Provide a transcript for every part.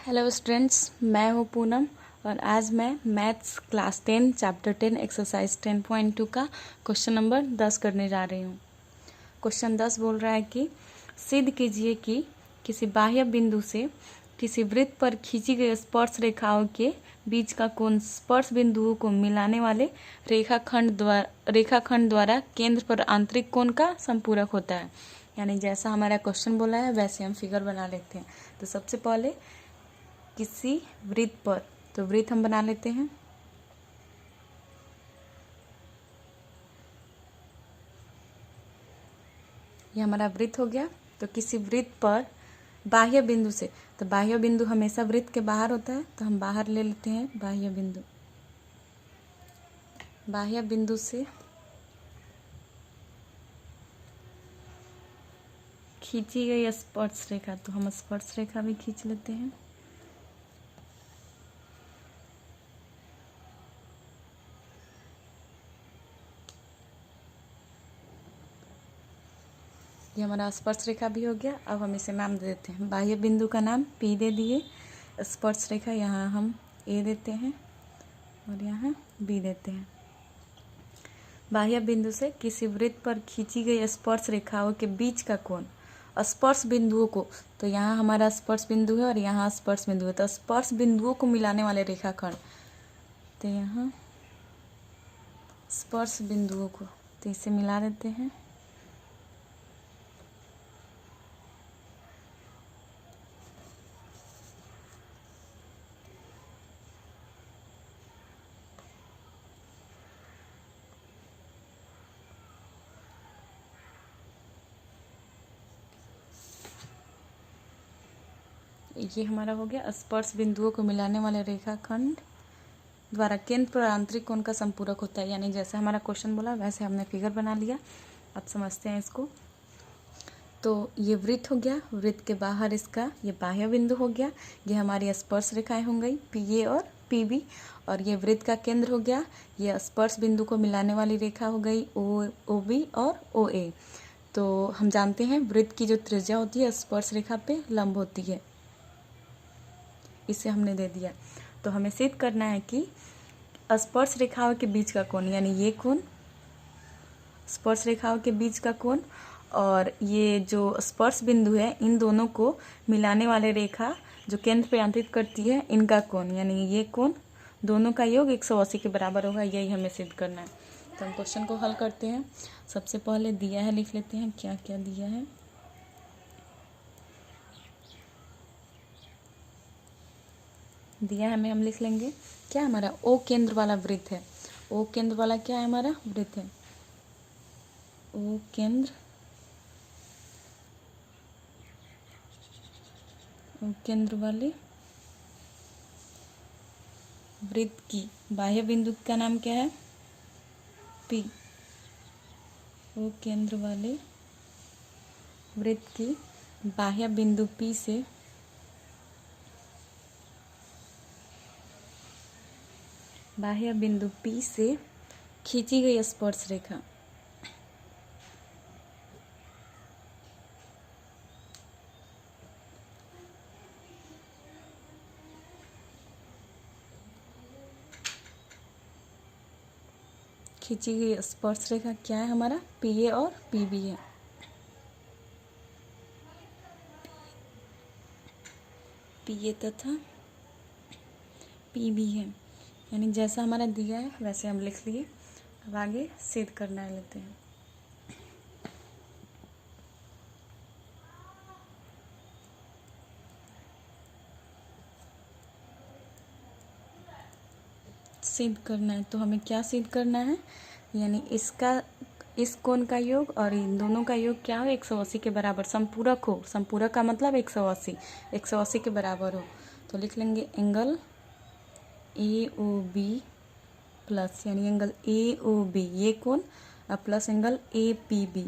Hello students, मैं हूँ पूनम और आज मैं मैथ्स क्लास 10 चैप्टर 10 एक्सरसाइज 10.2 का क्वेश्चन नंबर 10 करने जा रही हूँ। क्वेश्चन 10 बोल रहा है कि सिद्ध कीजिए कि किसी बाह्य बिंदु से किसी वृत्त पर खींची गई स्पर्श रेखाओं के बीच का कोण स्पर्श बिंदुओं को मिलाने वाले रेखाखंड द्वारा केंद्र पर आंतरिक कोण का संपूरक होता है। यानी जैसा हमारा क्वेश्चन बोला है वैसे हम फिगर बना लेते हैं। तो सबसे पहले किसी वृत्त पर, तो वृत्त हम बना लेते हैं। ये हमारा वृत्त हो गया। तो किसी वृत्त पर बाह्य बिंदु से, तो बाह्य बिंदु हमेशा वृत्त के बाहर होता है, तो हम बाहर ले लेते हैं बाह्य बिंदु। बाह्य बिंदु से खींची गई स्पर्श रेखा, तो हम स्पर्श रेखा भी खींच लेते हैं। ये हमारा स्पर्श रेखा भी हो गया। अब हम इसे नाम दे देते हैं। बाह्य बिंदु का नाम P दे दिए, स्पर्श रेखा यहाँ हम A देते हैं और यहाँ B देते हैं। बाह्य बिंदु से किसी वृत्त पर खींची गई स्पर्श रेखाओं के बीच का कोण स्पर्श बिंदुओं को, तो यहाँ हमारा स्पर्श बिंदु है और यहाँ स्पर्श बिंदु है, तो स्पर्श बिंदुओं को मिलाने वाले रेखाखंड, तो यहाँ स्पर्श बिंदुओं को, तो इसे मिला देते हैं। ये हमारा हो गया स्पर्श बिंदुओं को मिलाने वाले रेखाखंड द्वारा केंद्र पर आंतरिक कोण का संपूरक होता है। यानी जैसे हमारा क्वेश्चन बोला वैसे हमने फिगर बना लिया। अब समझते हैं इसको। तो ये वृत्त हो गया, वृत्त के बाहर इसका ये बाह्य बिंदु हो गया। ये हमारी स्पर्श रेखाएं हो गई PA और PB, और ये वृत्त का केंद्र हो गया। ये स्पर्श बिंदु को मिलाने वाली रेखा हो गई OB और OA। तो हम जानते हैं वृत्त की जो त्रिज्या होती है स्पर्श रेखा पे लंब होती है। इसे हमने दे दिया। तो हमें सिद्ध करना है कि स्पर्श रेखाओं के बीच का कोण, यानी ये कोण स्पर्श रेखाओं के बीच का कोण और ये जो स्पर्श बिंदु है इन दोनों को मिलाने वाले रेखा जो केंद्र पे आंतरिक करती है इनका कोण, यानी ये कोण दोनों का योग 180 के बराबर होगा। यही हमें सिद्ध करना है। तो हम क्वेश्चन को हल करते हैं। सबसे पहले दिया है, लिख लेते हैं क्या क्या दिया है। दिया है हमें, हम लिख लेंगे क्या हमारा O केंद्र वाला वृत्त है। O केंद्र वाला क्या है हमारा वृत्त है। O केंद्र वाले वृत्त की बाह्य बिंदु का नाम क्या है P। O केंद्र वाले वृत्त की बाह्य बिंदु P से खींची गई स्पर्श रेखा क्या है हमारा PA और PB है। PA तथा PB है, यानी जैसा हमारा दिया है वैसे हम लिख लिए। अब आगे सिद्ध करना लेते हैं। सिद्ध करना है, तो हमें क्या सिद्ध करना है, यानी इस कोण का योग और इन दोनों का योग क्या हो 180 के बराबर संपूरक हो। संपूरक का मतलब 180 के बराबर हो। तो लिख लेंगे एंगल AOB प्लस, यानी एंगल AOB ये कोण प्लस एंगल APB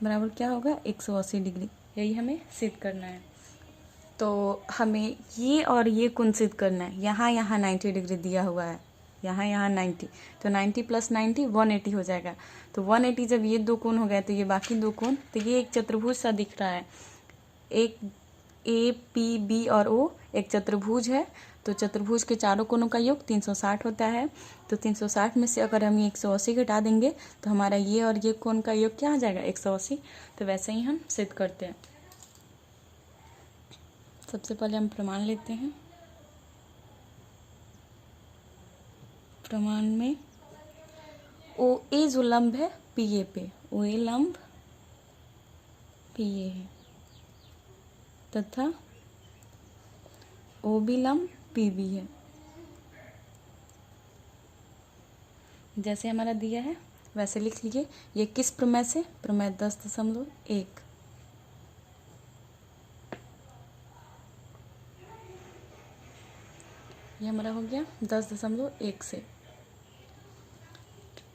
बराबर क्या होगा 180 डिग्री। यही हमें सिद्ध करना है। तो हमें ये और ये कोण सिद्ध करना है। यहाँ 90 डिग्री दिया हुआ है, यहाँ 90, तो 90 + 90 180 हो जाएगा। तो 180 जब ये दो कोण हो गए तो ये बाकी दो कोण, तो ये एक चतुर्भुज सा दिख रहा है। एक ए पी बी और ओ एक चतुर्भुज है, तो चतुर्भुज के चारों कोनों का योग 360 होता है। तो 360 में से अगर हम 180 घटा देंगे तो हमारा ये और ये कोण का योग क्या आ जाएगा, 180। तो वैसे ही हम सिद्ध करते हैं। सबसे पहले हम प्रमाण लेते हैं। प्रमाण में ओ ए जो लंब है पी ए पे, ओ ए लंब पी ए है तथा ओ बी लंब पी बी है। जैसे हमारा दिया है वैसे लिख लीजिए। ये किस प्रमेय से, प्रमेय 10.1। ये हमारा हो गया 10.1 से।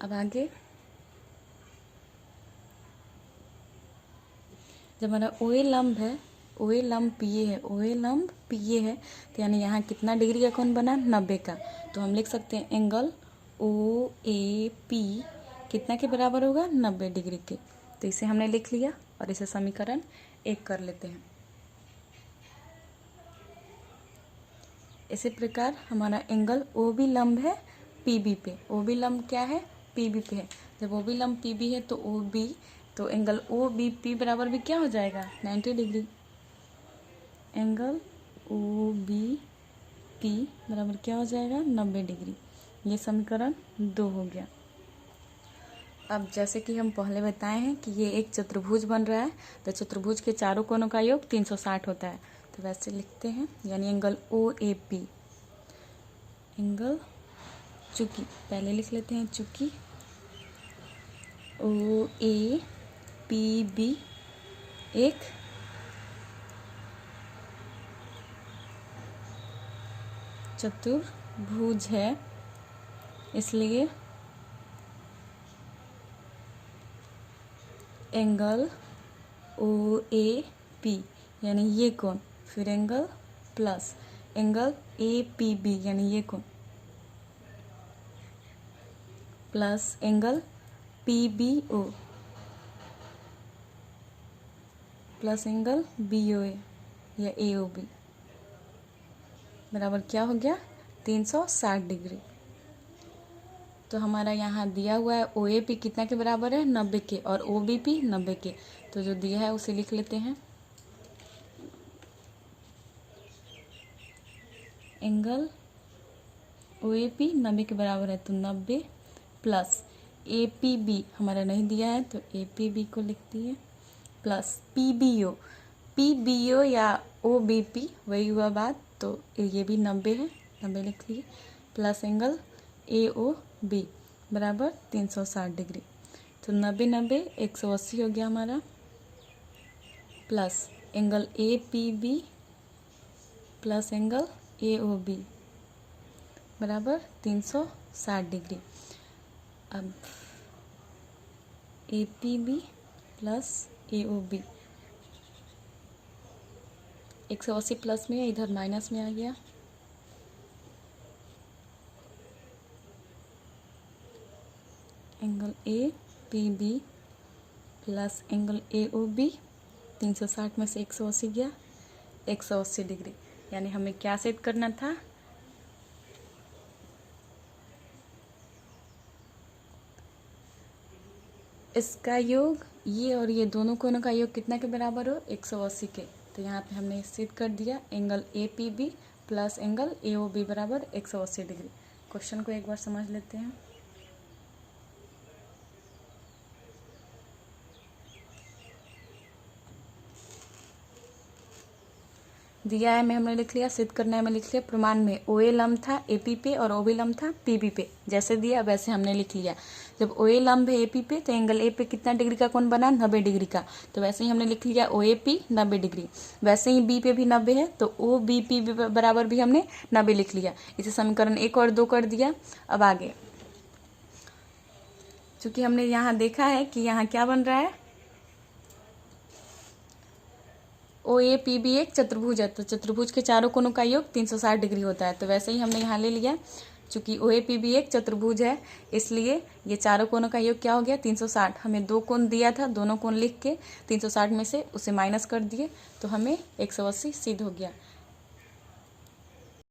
अब आगे जब हमारा ओ ए लंब है, ओ ए लंब पी ए है, ओ ए लंब पी ए है, तो यानी यहाँ कितना डिग्री का कोण बना, 90 का। तो हम लिख सकते हैं एंगल ओ ए पी कितना के बराबर होगा, 90 डिग्री के। तो इसे हमने लिख लिया और इसे समीकरण 1 कर लेते हैं। इसी प्रकार हमारा एंगल ओ बी लंब है पी बी पे, ओ बी लंब क्या है, पी बी पे है। जब ओ बी लंब पी बी है तो ओ बी, तो एंगल ओ बी पी बराबर भी क्या हो जाएगा, 90 degree. Angle O B P बराबर क्या हो जाएगा, 90 डिग्री। ये समीकरण 2 हो गया। अब जैसे कि हम पहले बताए हैं कि ये एक चतुर्भुज बन रहा है, तो चतुर्भुज के चारों कोनों का योग 360 होता है। तो वैसे लिखते हैं, यानी angle O A P, angle चूंकि पहले लिख लेते हैं, चूंकि ओ ए पी बी एक चतुर्भुज है, इसलिए एंगल ओ ए पी यानी ये कोण, फिर angle plus angle A P B यानी ये कोण, plus angle P B O plus angle B O A या ए ओ बी बराबर क्या हो गया, 360 डिग्री। तो हमारा यहाँ दिया हुआ है ओ ए पी कितना के बराबर है, 90 के, और ओ बी पी 90 के। तो जो दिया है उसे लिख लेते हैं। एंगल ओ ए पी 90 के बराबर है, तो 90 प्लस ए पी बी हमारा नहीं दिया है, तो ए पी बी को लिखती है, प्लस पी बी ओ या ओ बी पी वही हुआ बात, तो ये भी 90 है, 90 लिख लिए, plus angle A O B बराबर 360 डिग्री। तो 90 90 180 हो गया हमारा, plus angle A P B plus angle A O B बराबर 360 डिग्री। अब A P B plus A O B 180 plus में, इधर माइनस में आ गया, angle A P B plus angle A O B 360 में से 180 गया, 180 डिग्री। यानी हमें क्या सेट करना था, इसका योग ये और ये दोनों कोनों का योग कितना के बराबर हो, 180 के। तो यहाँ पे हमने सिद्ध कर दिया, angle A P B plus angle A O B बराबर 180 डिग्री। क्वेश्चन को एक बार समझ लेते हैं। दिया है में हमने लिख लिया, सिद्ध करना है में लिख लिया। प्रमाण में ओ ए लंब था ए पी पे और ओ बी लंब था पी बी पे, जैसे दिया वैसे हमने लिख लिया। जब ओ ए लंब है ए पी पे तो एंगल ए पे कितना डिग्री का कोण बना, 90 डिग्री का, तो वैसे ही हमने लिख लिया ओ ए पी 90 डिग्री। वैसे ही बी पे भी 90 है, तो ओ बी पी बराबर भी हमने 90 लिख लिया। इसे समीकरण 1 और 2 कर दिया। अब आगे चूंकि हमने यहाँ देखा है कि यहाँ क्या बन रहा है, ओ ए पी बी एक चतुर्भुज है, तो चतुर्भुज के चारों कोनों का योग 360 डिग्री होता है। तो वैसे ही हमने यहाँ ले लिया, चूंकि ओ ए पी भी एक चतुर्भुज है, इसलिए ये चारों कोणों का योग क्या हो गया 360। हमें 2 कोण दिया था, दोनों कोण लिख के 360 में से उसे माइनस कर दिए तो हमें 180 सिद्ध हो गया।